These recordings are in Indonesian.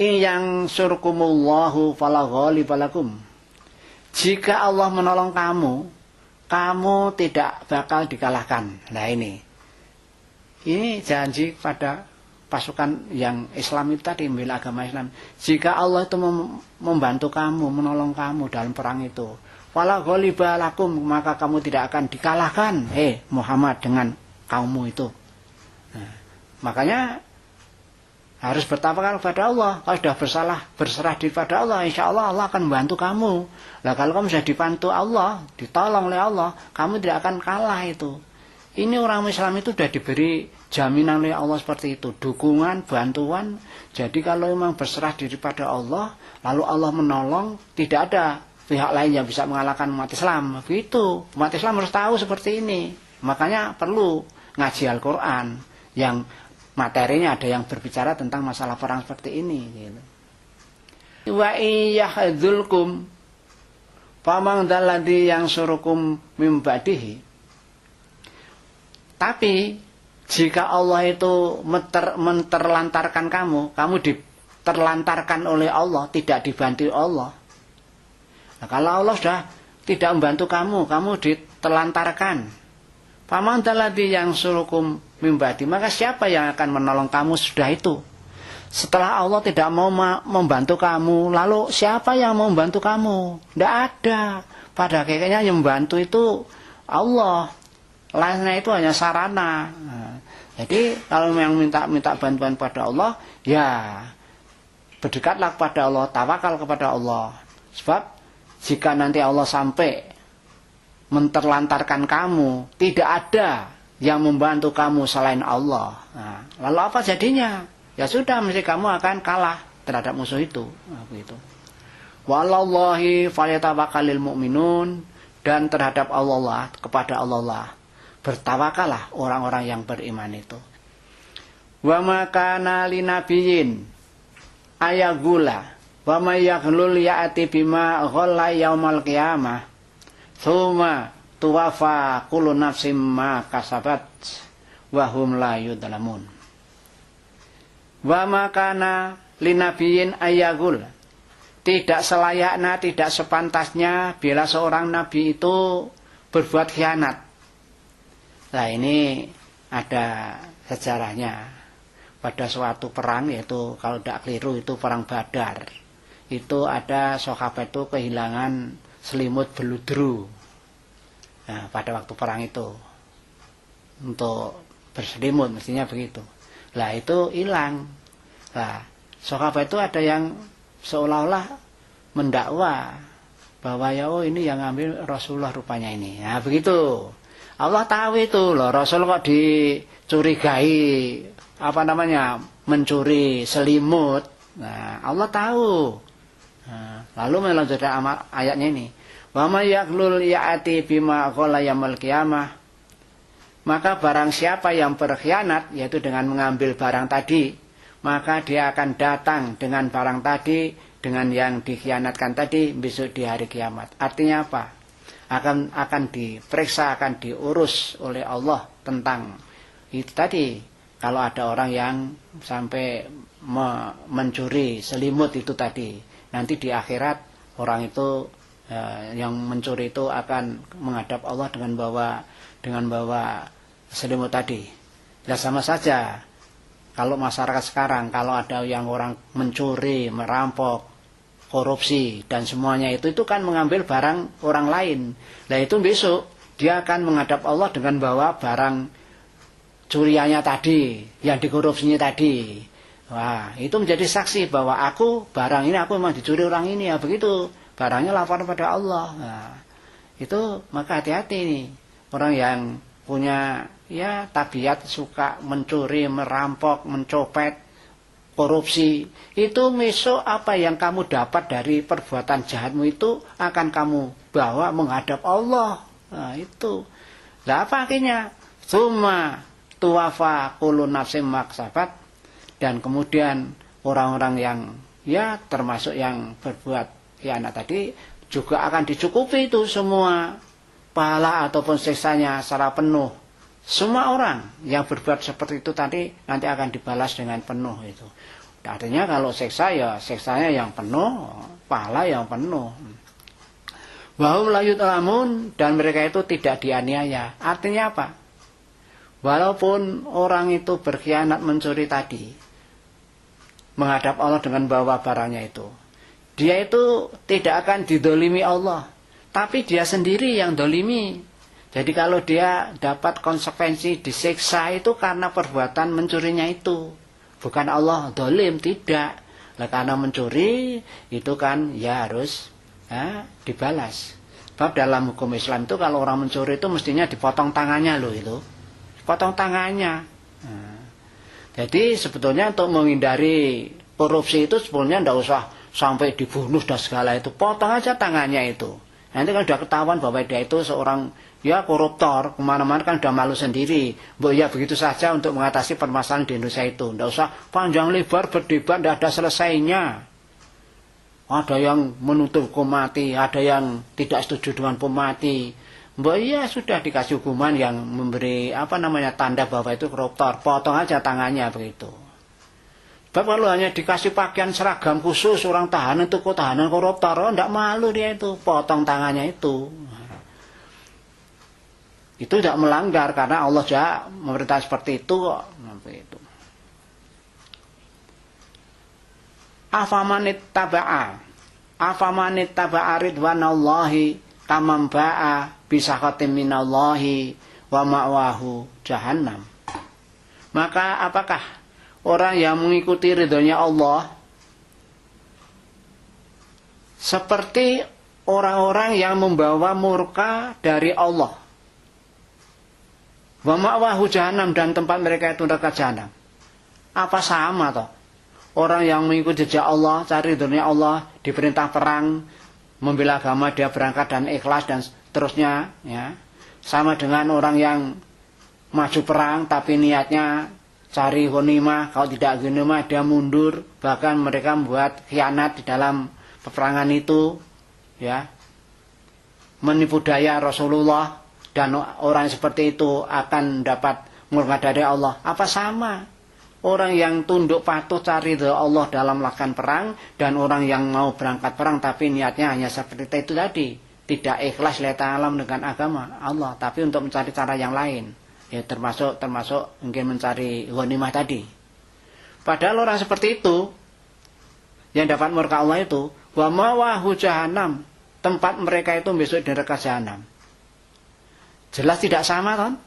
Iyang surkumullahu fala ghaliba lakum. Jika Allah menolong kamu, kamu tidak bakal dikalahkan. Nah ini janji pada pasukan yang Islam itu tadi, membela agama Islam. Jika Allah itu membantu kamu, menolong kamu dalam perang itu, fala ghaliba lakum, maka kamu tidak akan dikalahkan, Muhammad, dengan kaummu itu. Nah, makanya harus bertawakal kepada Allah. Kalau sudah berserah diri pada Allah, insya Allah Allah akan membantu kamu. Nah, kalau kamu sudah dibantu Allah, ditolong oleh Allah, kamu tidak akan kalah itu. Ini orang Islam itu sudah diberi jaminan oleh Allah seperti itu, dukungan, bantuan. Jadi kalau memang berserah diri pada Allah, lalu Allah menolong, tidak ada pihak lain yang bisa mengalahkan umat Islam. Begitu, umat Islam harus tahu seperti ini. Makanya perlu ngaji Al-Quran yang materinya ada yang berbicara tentang masalah perang seperti ini gitu. Wa iyyahdzulkum famang dalladzi yang surukum mim ba'dihi. Tapi jika Allah itu menterlantarkan kamu diterlantarkan oleh Allah, tidak dibantu Allah. Nah, kalau Allah sudah tidak membantu kamu diterlantarkan. Faman dalladzi yang surukum mimbadi, maka siapa yang akan menolong kamu sudah itu. Setelah Allah tidak mau membantu kamu, lalu siapa yang mau membantu kamu? Tidak ada. Pada akhirnya yang membantu itu Allah. Lainnya itu hanya sarana. Nah, jadi kalau yang minta bantuan pada Allah, ya berdekatlah kepada Allah, tawakal kepada Allah. Sebab jika nanti Allah sampai menterlantarkan kamu, tidak ada yang membantu kamu selain Allah. Nah, lalu apa jadinya? Ya sudah, mesti kamu akan kalah terhadap musuh itu. Nah, begitu. Wallahi falyatawakkalul mu'minun, dan terhadap Allah, kepada Allah bertawakallah orang-orang yang beriman itu. Wa ma kana linabiyyin ayagula wa may yaghlul ya'ti bima ghalla yaumal qiyamah. Tsumma tuwafa kullu nafsin ma kasabat wa hum la yudlamun. Wa makana linabiyyin ayagul. Tidak selayaknya, tidak sepantasnya bila seorang nabi itu berbuat khianat. Nah, ini ada sejarahnya. Pada suatu perang, yaitu kalau tidak keliru itu perang Badar. Itu ada sahabat itu kehilangan selimut beludru. Nah, pada waktu perang itu untuk berselimut mestinya begitu. Lah itu hilang. Nah, sahabat itu ada yang seolah-olah mendakwa bahwa ya ini yang ngambil Rasulullah rupanya ini. Nah, begitu. Allah tahu itu loh, Rasul kok dicurigai mencuri selimut. Nah, Allah tahu. Nah, lalu melanjutkan ayatnya ini. Wa may yaghlul ya'ti bima qala yaumil qiyamah. Maka barang siapa yang berkhianat, yaitu dengan mengambil barang tadi, maka dia akan datang dengan barang tadi, dengan yang dikhianatkan tadi besok di hari kiamat. Artinya apa? Akan diperiksa, akan diurus oleh Allah tentang itu tadi. Kalau ada orang yang sampai mencuri selimut itu tadi, nanti di akhirat orang itu yang mencuri itu akan menghadap Allah dengan bawa selimut tadi. Ya sama saja. Kalau masyarakat sekarang, kalau ada yang orang mencuri, merampok, korupsi dan semuanya itu kan mengambil barang orang lain. Nah itu besok dia akan menghadap Allah dengan bawa barang curiannya tadi, yang dikorupsinya tadi. Wah, itu menjadi saksi bahwa barang ini aku memang dicuri orang ini, ya begitu. Barangnya lapor pada Allah. Nah, itu maka hati-hati nih orang yang punya ya tabiat suka mencuri, merampok, mencopet, korupsi. Itu besok apa yang kamu dapat dari perbuatan jahatmu itu akan kamu bawa menghadap Allah. Nah, itu. Nah, apa akhirnya? Summa tuwafa kullu nafsin ma kasabat, dan kemudian orang-orang yang ya termasuk yang berbuat khianat tadi juga akan dicukupi itu semua pahala ataupun siksanya secara penuh. Semua orang yang berbuat seperti itu tadi nanti akan dibalas dengan penuh itu. Artinya kalau siksa ya siksanya yang penuh, pahala yang penuh. Wahum la yutlamun, dan mereka itu tidak dianiaya. Artinya apa? Walaupun orang itu berkhianat mencuri tadi, menghadap Allah dengan bawa barangnya itu, dia itu tidak akan didolimi Allah, tapi dia sendiri yang dolimi. Jadi kalau dia dapat konsekuensi disiksa itu karena perbuatan mencurinya itu, bukan Allah dolim, tidak. Nah, karena mencuri itu kan ya harus dibalas. Sebab dalam hukum Islam itu kalau orang mencuri itu mestinya dipotong tangannya loh itu. Potong tangannya. Nah, jadi sebetulnya untuk menghindari korupsi itu sebetulnya tidak usah sampai dibunuh dan segala itu. Potong aja tangannya itu. Nanti kan sudah ketahuan bahwa dia itu seorang ya koruptor, kemana-mana kan sudah malu sendiri. Ya begitu saja untuk mengatasi permasalahan di Indonesia itu. Tidak usah panjang lebar berdebat, tidak ada selesainya. Ada yang menuntut hukum mati, ada yang tidak setuju dengan hukum mati. Ya sudah dikasih hukuman yang memberi tanda bahwa itu koruptor. Potong aja tangannya begitu. Sebab kalau hanya dikasih pakaian seragam khusus orang tahanan itu kok tahanan koruptor, tidak malu dia itu, potong tangannya itu. Itu tidak melanggar karena Allah juga memerintah seperti itu kok. Afamanit taba'a ridwanallahi kamam ba'a bisa khatim minallahi wa ma'wahu jahannam. Maka apakah orang yang mengikuti ridhonya Allah seperti orang-orang yang membawa murka dari Allah? Wa ma'wahu jahannam, dan tempat mereka itu neraka jahanam. Apa sama toh? Orang yang mengikuti jejak Allah, cari ridhonya Allah, diperintah perang, membela agama, dia berangkat dan ikhlas dan seterusnya, ya. Sama dengan orang yang maju perang tapi niatnya cari ghanimah, kalau tidak ghanimah dia mundur, bahkan mereka membuat khianat di dalam peperangan itu, ya. Menipu daya Rasulullah, dan orang seperti itu akan dapat murka dari Allah. Apa sama? Orang yang tunduk patuh cari ridha Allah dalam melakukan perang, dan orang yang mau berangkat perang tapi niatnya hanya seperti itu tadi, tidak ikhlas lillahi ta'ala dengan agama Allah, tapi untuk mencari cara yang lain, ya termasuk mungkin mencari ghanimah tadi. Padahal orang seperti itu yang dapat murka Allah itu wa ma'wahu jahannam, tempat mereka itu besok di neraka jahanam. Jelas tidak sama kan?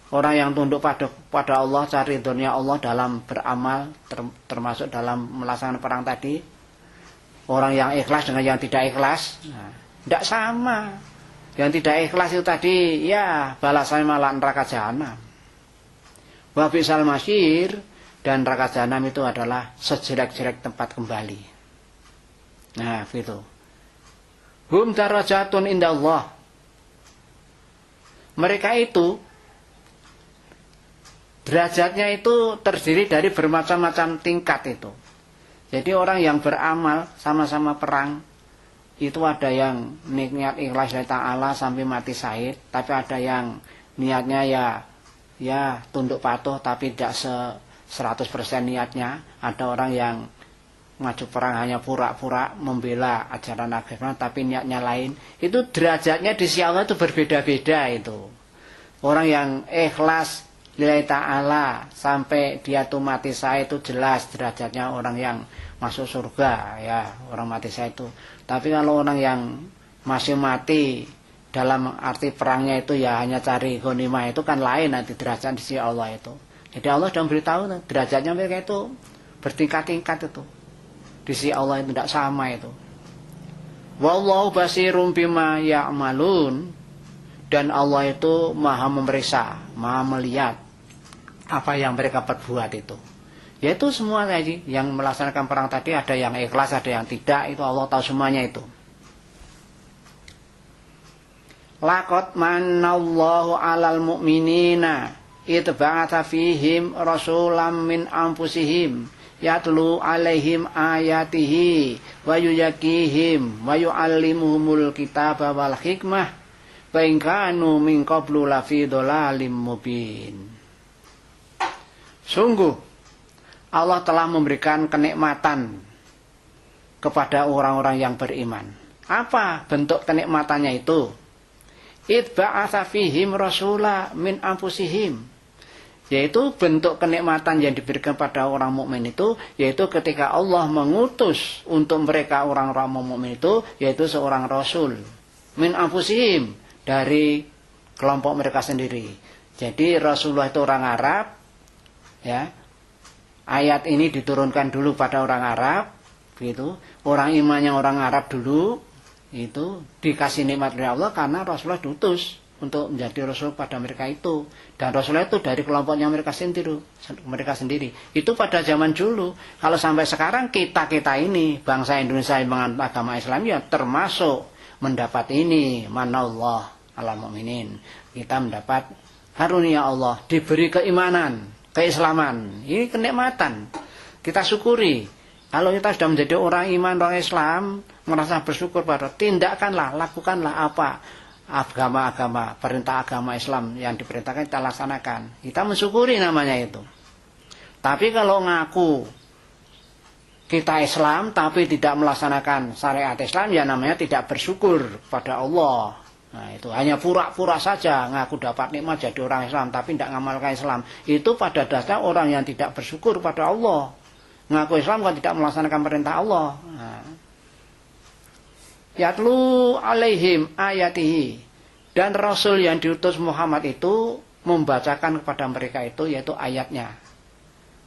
Orang yang tunduk pada Allah, cari ridhonya Allah dalam beramal, termasuk dalam melaksanakan perang tadi. Orang yang ikhlas dengan yang tidak ikhlas, tidak sama. Yang tidak ikhlas itu tadi, ya balasannya malah neraka jahanam. Wa bi'sal masyir, dan neraka jahanam itu adalah sejelek-jelek tempat kembali. Nah, gitu. Hum darajatun indallah. Mereka itu derajatnya itu terdiri dari bermacam-macam tingkat itu. Jadi orang yang beramal sama-sama perang itu ada yang niat ikhlas lillahi ta'ala sampai mati syahid, tapi ada yang niatnya ya tunduk patuh tapi tidak 100% niatnya. Ada orang yang maju perang hanya pura-pura membela ajaran agama tapi niatnya lain. Itu derajatnya di sisi Allah itu berbeda-beda itu. Orang yang ikhlas lillahi ta'ala sampai dia tuh mati syahid itu jelas derajatnya orang yang masuk surga, ya, orang mati syahid itu. Tapi kalau orang yang masih mati dalam arti perangnya itu ya hanya cari ghanimah, itu kan lain nanti derajat di sisi Allah itu. Jadi Allah sudah memberitahu derajatnya mereka itu bertingkat-tingkat itu. Di sisi Allah itu tidak sama itu. Wallahu basirum bima ya'malun, dan Allah itu maha memeriksa, maha melihat apa yang mereka perbuat itu. Yaitu semua tadi yang melaksanakan perang tadi, ada yang ikhlas, ada yang tidak, itu Allah tahu semuanya itu. Laqad manallahu 'alal mu'minina idh ba'atsa fihim rasulam min anfusihim yatlu 'alaihim ayatihi wa yuzakkihim wa yu'allimuhumul kitaba wal hikmah wa in kanu min qablu lafi dhalalim mubin. Sungguh Allah telah memberikan kenikmatan kepada orang-orang yang beriman. Apa bentuk kenikmatannya itu? Idba'atsa fihim rasula min anfusihim. Yaitu bentuk kenikmatan yang diberikan pada orang mukmin itu, yaitu ketika Allah mengutus untuk mereka orang-orang mukmin itu, yaitu seorang rasul min anfusihim, dari kelompok mereka sendiri. Jadi Rasulullah itu orang Arab, ya. Ayat ini diturunkan dulu pada orang Arab, gitu. Orang imannya orang Arab dulu, itu dikasih nikmat dari Allah karena Rasulullah diutus untuk menjadi Rasul pada mereka itu. Dan Rasulullah itu dari kelompoknya mereka sendiri. Itu pada zaman dulu. Kalau sampai sekarang kita ini bangsa Indonesia yang menganut agama Islam ya termasuk mendapat ini manallah ala mu'minin. Kita mendapat karunia Allah, diberi keimanan, keislaman. Ini kenikmatan. Kita syukuri. Kalau kita sudah menjadi orang iman, orang Islam, merasa bersyukur pada, tindakanlah, lakukanlah apa agama-agama, perintah agama Islam yang diperintahkan kita laksanakan. Kita mensyukuri namanya itu. Tapi kalau ngaku kita Islam tapi tidak melaksanakan syariat Islam, ya namanya tidak bersyukur pada Allah. Nah, itu hanya pura-pura saja ngaku dapat nikmat jadi orang Islam tapi tidak ngamalkan Islam. Itu pada dasarnya orang yang tidak bersyukur pada Allah. Ngaku Islam kan tidak melaksanakan perintah Allah. Nah. Yatlu alaihim ayatihi. Dan Rasul yang diutus Muhammad itu membacakan kepada mereka itu yaitu ayatnya.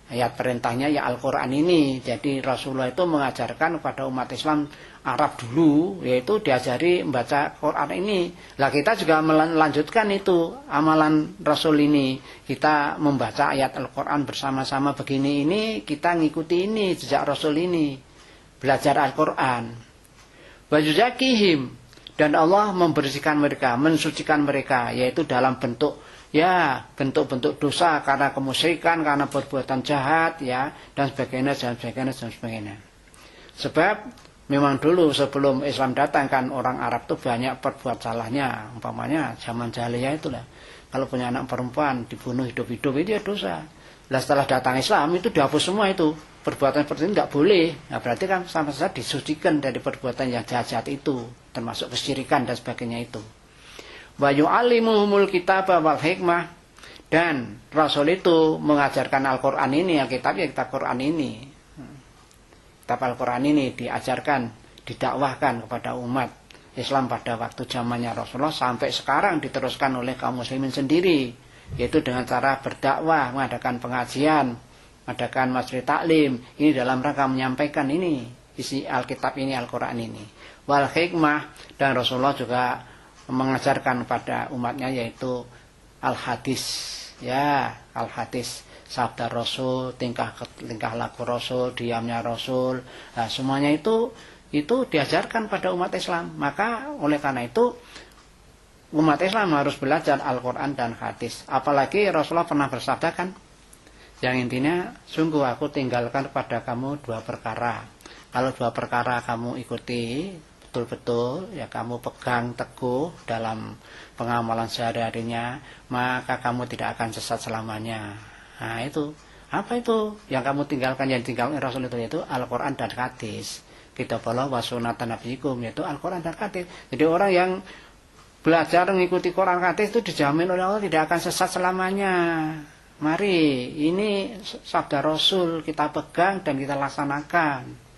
Ayat perintahnya ya Al-Quran ini. Jadi Rasulullah itu mengajarkan kepada umat Islam Arab dulu, yaitu diajari membaca Quran ini. Lah kita juga melanjutkan itu amalan Rasul ini. Kita membaca ayat Al-Quran bersama-sama begini ini, kita ngikuti ini jejak Rasul ini. Belajar Al-Quran. Wajuzakihim, dan Allah membersihkan mereka, mensucikan mereka, yaitu dalam bentuk ya bentuk-bentuk dosa karena kemusyrikan, karena perbuatan jahat, ya dan sebagainya, dan sebagainya, dan sebagainya. Sebab memang dulu sebelum Islam datang kan orang Arab itu banyak perbuat salahnya. Umpamanya zaman jahiliyah itulah, kalau punya anak perempuan dibunuh hidup-hidup itu ya dosa. Nah setelah datang Islam itu dihapus semua itu. Perbuatan seperti ini tidak boleh. Nah berarti kan sama saja disucikan dari perbuatan yang jahat-jahat itu, termasuk kesyirikan dan sebagainya itu. Wa yu'allimuhumul kitab wal hikmah, dan Rasul itu mengajarkan Al-Quran ini, Alkitab ya kitab Quran ini. Kitab Al-Quran ini diajarkan, didakwahkan kepada umat Islam pada waktu zamannya Rasulullah sampai sekarang diteruskan oleh kaum muslimin sendiri, yaitu dengan cara berdakwah, mengadakan pengajian, mengadakan majlis taklim, ini dalam rangka menyampaikan ini isi Alkitab ini, Al-Quran ini. Wal hikmah, dan Rasulullah juga mengajarkan pada umatnya yaitu al-hadis, ya al-hadis, sabda Rasul, tingkah laku Rasul, diamnya Rasul, nah, semuanya itu diajarkan pada umat Islam. Maka oleh karena itu umat Islam harus belajar Al-Quran dan hadis. Apalagi Rasulullah pernah bersabda kan, yang intinya sungguh aku tinggalkan kepada kamu dua perkara. Kalau dua perkara kamu ikuti betul-betul, ya kamu pegang teguh dalam pengamalan sehari-harinya, maka kamu tidak akan sesat selamanya. Nah itu, apa itu yang kamu tinggalkan, yang tinggalkan Rasul itu yaitu Al-Quran dan hadis. Kita bawa wasunatan nabiyikum, yaitu Al-Quran dan hadis. Jadi orang yang belajar mengikuti Quran hadis itu dijamin oleh Allah tidak akan sesat selamanya. Mari, ini sabda Rasul kita pegang dan kita laksanakan.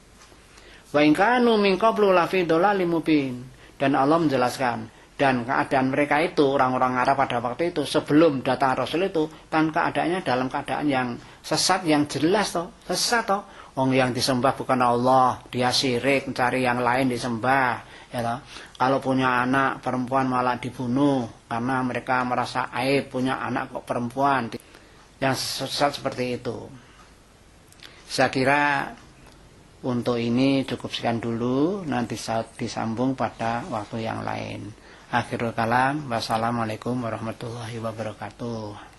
Wa in kanu min qablu lafi dhalalim mubin. Dan Allah menjelaskan, dan keadaan mereka itu orang-orang Arab pada waktu itu sebelum datang Rasul itu kan keadaannya dalam keadaan yang sesat, yang jelas toh, sesat toh. Orang yang disembah bukan Allah, dia syirik, mencari yang lain disembah, ya toh. Kalau punya anak perempuan malah dibunuh karena mereka merasa aib punya anak kok perempuan. Yang sesat seperti itu. Saya kira untuk ini cukup sekian dulu, nanti disambung pada waktu yang lain. Akhirul kalam, wassalamualaikum warahmatullahi wabarakatuh.